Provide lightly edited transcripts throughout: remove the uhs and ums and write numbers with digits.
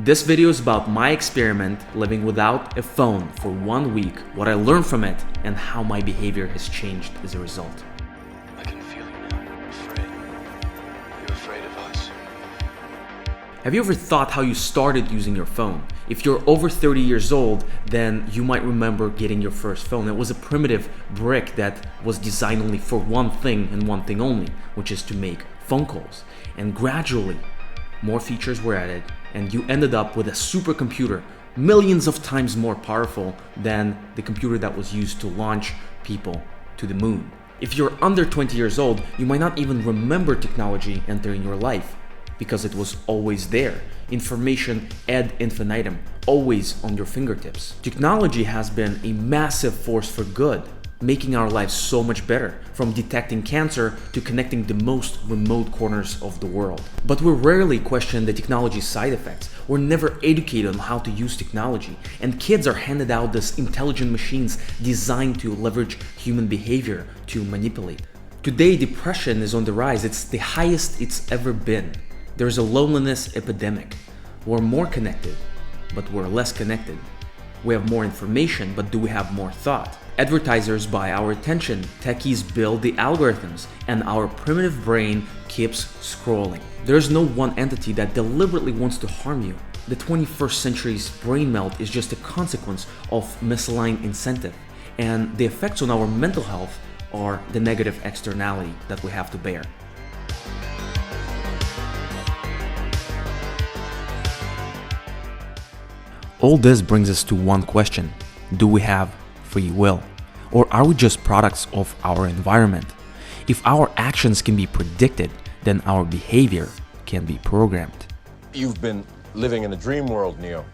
This video is about my experiment living without a phone for 1 week, what I learned from it, and how my behavior has changed as a result. I can feel you now. Afraid. You're afraid of us. Have you ever thought how you started using your phone? If you're over 30 years old, then you might remember getting your first phone. It was a primitive brick that was designed only for one thing and one thing only, which is to make phone calls. And gradually, more features were added, and you ended up with a supercomputer, millions of times more powerful than the computer that was used to launch people to the moon. If you're under 20 years old, you might not even remember technology entering your life because it was always there. Information ad infinitum, always on your fingertips. Technology has been a massive force for good, making our lives so much better, from detecting cancer to connecting the most remote corners of the world. But we rarely question the technology's side effects. We're never educated on how to use technology, and kids are handed out these intelligent machines designed to leverage human behavior to manipulate. Today, depression is on the rise. It's the highest it's ever been. There's a loneliness epidemic. We're more connected, but we're less connected. We have more information, but do we have more thought? Advertisers buy our attention, techies build the algorithms, and our primitive brain keeps scrolling. There's no one entity that deliberately wants to harm you. The 21st century's brain melt is just a consequence of misaligned incentive, and the effects on our mental health are the negative externality that we have to bear. All this brings us to one question: do we have free will? Or are we just products of our environment? If our actions can be predicted, then our behavior can be programmed. You've been living in a dream world, Neo.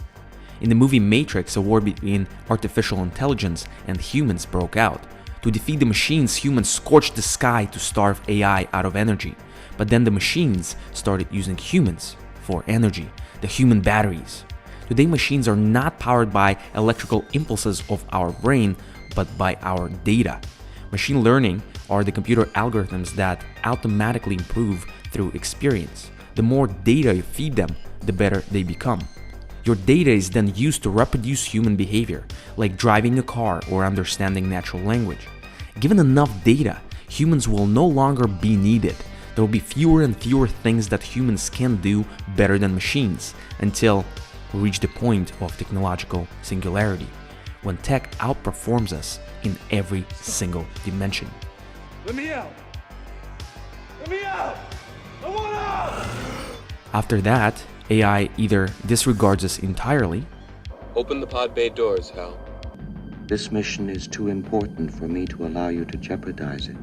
In the movie Matrix, a war between artificial intelligence and humans broke out. To defeat the machines, humans scorched the sky to starve AI out of energy. But then the machines started using humans for energy, the human batteries. Today, machines are not powered by electrical impulses of our brain, but by our data. Machine learning are the computer algorithms that automatically improve through experience. The more data you feed them, the better they become. Your data is then used to reproduce human behavior, like driving a car or understanding natural language. Given enough data, humans will no longer be needed. There will be fewer and fewer things that humans can do better than machines, until we reach the point of technological singularity, when tech outperforms us in every single dimension. Let me out! Let me out! I want out! After that, AI either disregards us entirely, Open the pod bay doors, Hal. This mission is too important for me to allow you to jeopardize it.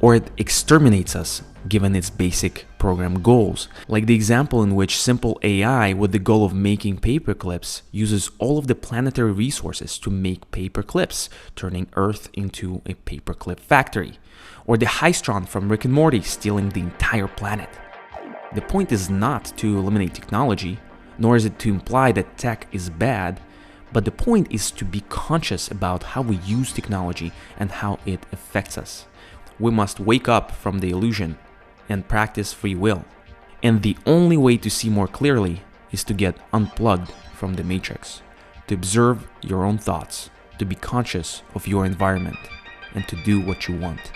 or it exterminates us given its basic program goals, like the example in which simple AI with the goal of making paper clips uses all of the planetary resources to make paper clips, turning Earth into a paperclip factory, or the Hystron from Rick and Morty stealing the entire planet. The point is not to eliminate technology, nor is it to imply that tech is bad, but the point is to be conscious about how we use technology and how it affects us. We must wake up from the illusion and practice free will. And the only way to see more clearly is to get unplugged from the matrix, to observe your own thoughts, to be conscious of your environment, and to do what you want.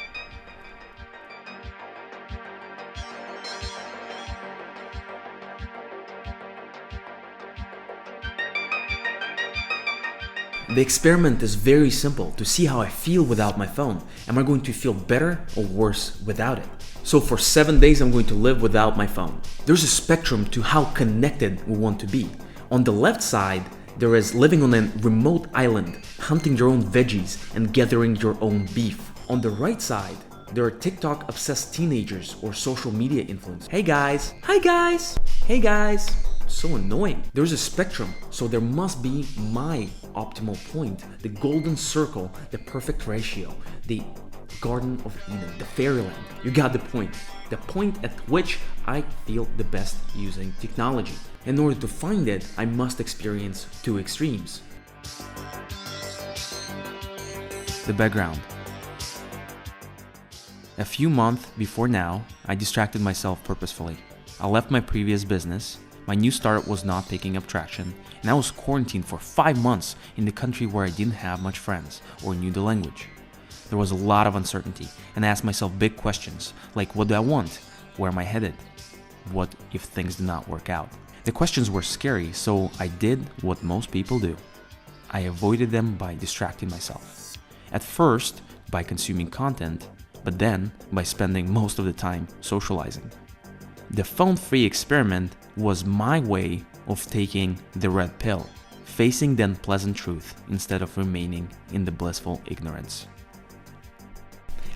The experiment is very simple: to see how I feel without my phone. Am I going to feel better or worse without it? So for 7 days, I'm going to live without my phone. There's a spectrum to how connected we want to be. On the left side, there is living on a remote island, hunting your own veggies and gathering your own beef. On the right side, there are TikTok-obsessed teenagers or social media influencers. Hey guys, hi guys, hey guys. So annoying. There's a spectrum, so there must be my optimal point, the golden circle, the perfect ratio, the Garden of Eden, the fairyland. You got the point. The point at which I feel the best using technology. In order to find it, I must experience two extremes. The background. A few months before now, I distracted myself purposefully. I left my previous business, My new startup was not picking up traction, and I was quarantined for 5 months in the country where I didn't have much friends or knew the language. There was a lot of uncertainty, and I asked myself big questions like, what do I want? Where am I headed? What if things do not work out? The questions were scary, so I did what most people do. I avoided them by distracting myself. At first, by consuming content, but then by spending most of the time socializing. The phone-free experiment was my way of taking the red pill, facing the unpleasant truth instead of remaining in the blissful ignorance.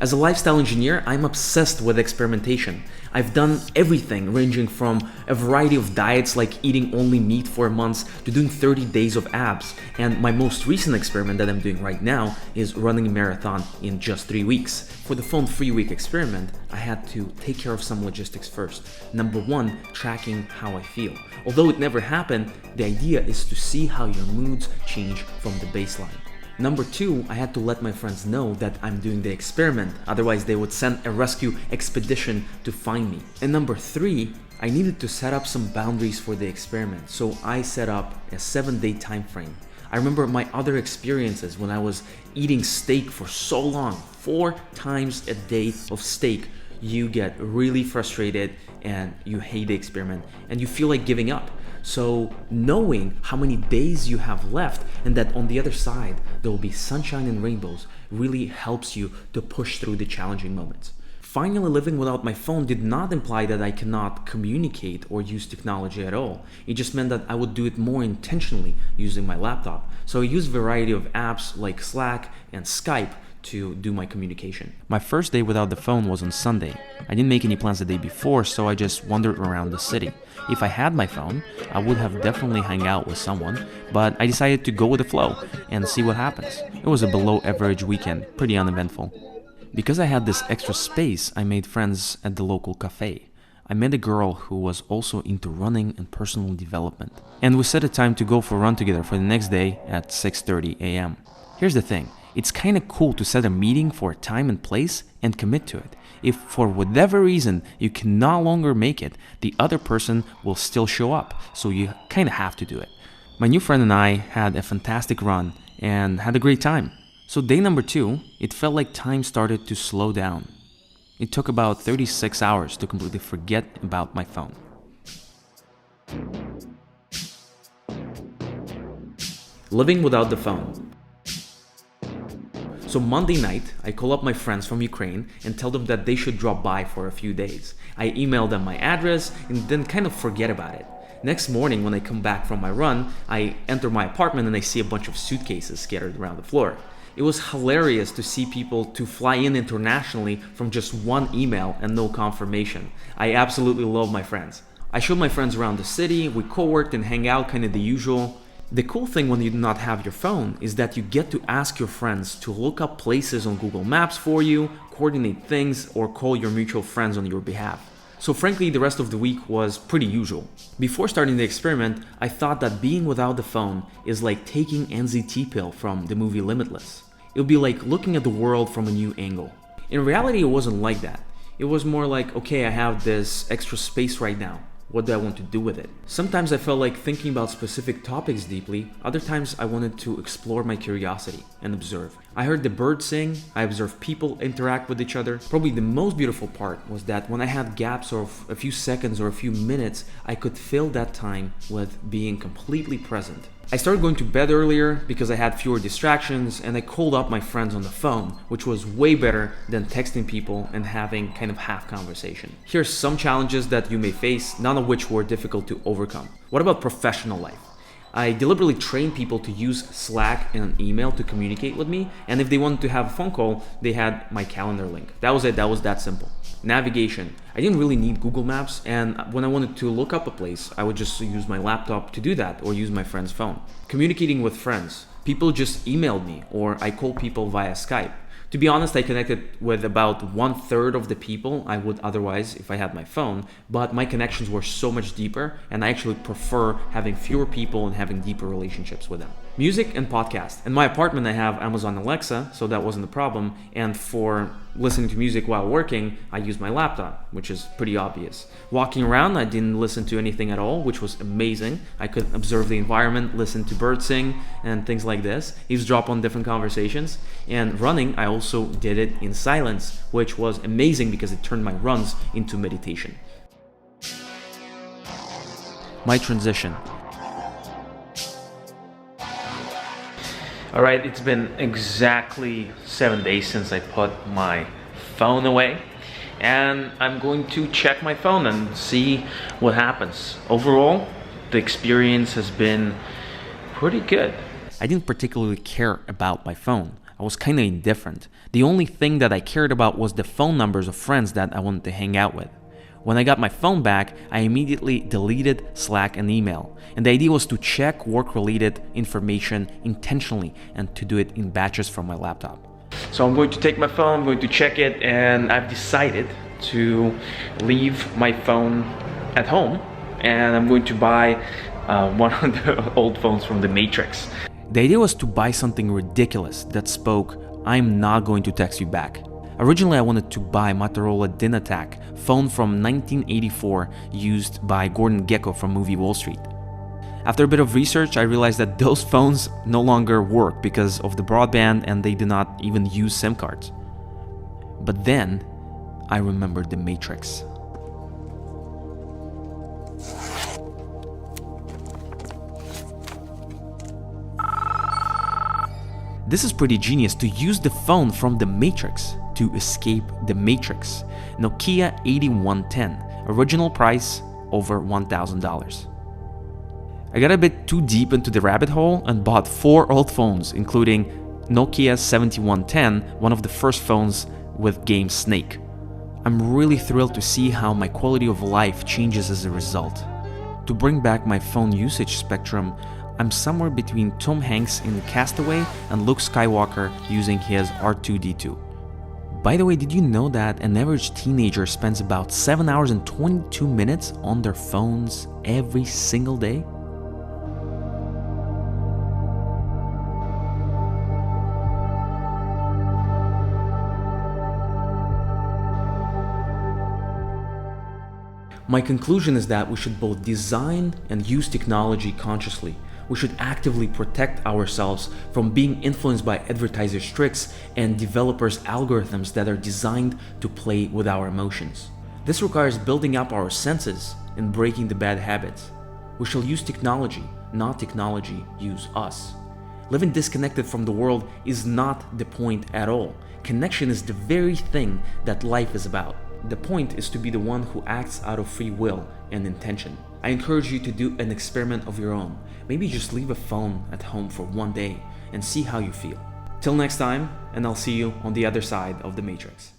As a lifestyle engineer, I'm obsessed with experimentation. I've done everything ranging from a variety of diets like eating only meat for months to doing 30 days of abs. And my most recent experiment that I'm doing right now is running a marathon in just 3 weeks. For the phone free week experiment, I had to take care of some logistics first. Number one, tracking how I feel. Although it never happened, the idea is to see how your moods change from the baseline. Number two, I had to let my friends know that I'm doing the experiment, otherwise they would send a rescue expedition to find me. And number three, I needed to set up some boundaries for the experiment, so I set up a 7-day time frame. I remember my other experiences when I was eating steak for so long, 4 times a day of steak. You get really frustrated and you hate the experiment and you feel like giving up. So knowing how many days you have left and that on the other side there will be sunshine and rainbows really helps you to push through the challenging moments. Finally, living without my phone did not imply that I cannot communicate or use technology at all. It just meant that I would do it more intentionally using my laptop. So I use a variety of apps like Slack and Skype to do my communication. My first day without the phone was on Sunday. I didn't make any plans the day before, so I just wandered around the city. If I had my phone, I would have definitely hung out with someone, but I decided to go with the flow and see what happens. It was a below average weekend, pretty uneventful. Because I had this extra space, I made friends at the local cafe. I met a girl who was also into running and personal development, and we set a time to go for a run together for the next day at 6:30 a.m. Here's the thing. It's kind of cool to set a meeting for a time and place and commit to it. If for whatever reason you can no longer make it, the other person will still show up, so you kind of have to do it. My new friend and I had a fantastic run and had a great time. So day number 2, it felt like time started to slow down. It took about 36 hours to completely forget about my phone. Living without the phone. So Monday night, I call up my friends from Ukraine and tell them that they should drop by for a few days. I email them my address and then kind of forget about it. Next morning, when I come back from my run, I enter my apartment and I see a bunch of suitcases scattered around the floor. It was hilarious to see people to fly in internationally from just one email and no confirmation. I absolutely love my friends. I showed my friends around the city, we co-worked and hang out, kind of the usual. The cool thing when you do not have your phone is that you get to ask your friends to look up places on Google Maps for you, coordinate things, or call your mutual friends on your behalf. So frankly, the rest of the week was pretty usual. Before starting the experiment, I thought that being without the phone is like taking NZT pill from the movie Limitless. It would be like looking at the world from a new angle. In reality, it wasn't like that. It was more like, okay, I have this extra space right now. What do I want to do with it? Sometimes I felt like thinking about specific topics deeply. Other times I wanted to explore my curiosity and observe. I heard the birds sing, I observed people interact with each other. Probably the most beautiful part was that when I had gaps of a few seconds or a few minutes, I could fill that time with being completely present. I started going to bed earlier because I had fewer distractions, and I called up my friends on the phone, which was way better than texting people and having kind of half conversation. Here's some challenges that you may face, none of which were difficult to overcome. What about professional life? I deliberately trained people to use Slack and email to communicate with me, and if they wanted to have a phone call, they had my calendar link. That was it, that was that simple. Navigation. I didn't really need Google Maps, and when I wanted to look up a place, I would just use my laptop to do that or use my friend's phone. Communicating with friends. People just emailed me or I called people via Skype. To be honest, I connected with about 1/3 of the people I would otherwise if I had my phone, but my connections were so much deeper, and I actually prefer having fewer people and having deeper relationships with them. Music and podcast. In my apartment, I have Amazon Alexa, so that wasn't a problem, and for listening to music while working, I use my laptop, which is pretty obvious. Walking around, I didn't listen to anything at all, which was amazing. I could observe the environment, listen to birds sing, and things like this, eavesdrop on different conversations. And running, I also did it in silence, which was amazing because it turned my runs into meditation. My transition. Alright, it's been exactly 7 days since I put my phone away, and I'm going to check my phone and see what happens. Overall, the experience has been pretty good. I didn't particularly care about my phone. I was kind of indifferent. The only thing that I cared about was the phone numbers of friends that I wanted to hang out with. When I got my phone back, I immediately deleted Slack and email. And the idea was to check work-related information intentionally and to do it in batches from my laptop. So I'm going to take my phone, I'm going to check it, and I've decided to leave my phone at home, and I'm going to buy one of the old phones from the Matrix. The idea was to buy something ridiculous that spoke, "I'm not going to text you back." Originally, I wanted to buy Motorola DynAttack, phone from 1984 used by Gordon Gekko from movie Wall Street. After a bit of research, I realized that those phones no longer work because of the broadband and they do not even use SIM cards. But then, I remembered the Matrix. This is pretty genius, to use the phone from the Matrix to escape the Matrix. Nokia 8110, original price over $1,000. I got a bit too deep into the rabbit hole and bought 4 old phones, including Nokia 7110, one of the first phones with game Snake. I'm really thrilled to see how my quality of life changes as a result. To bring back my phone usage spectrum, I'm somewhere between Tom Hanks in Castaway and Luke Skywalker using his R2-D2. By the way, did you know that an average teenager spends about 7 hours and 22 minutes on their phones every single day? My conclusion is that we should both design and use technology consciously. We should actively protect ourselves from being influenced by advertisers' tricks and developers' algorithms that are designed to play with our emotions. This requires building up our senses and breaking the bad habits. We shall use technology, not technology use us. Living disconnected from the world is not the point at all. Connection is the very thing that life is about. The point is to be the one who acts out of free will and intention. I encourage you to do an experiment of your own. Maybe just leave a phone at home for one day and see how you feel. Till next time, and I'll see you on the other side of the Matrix.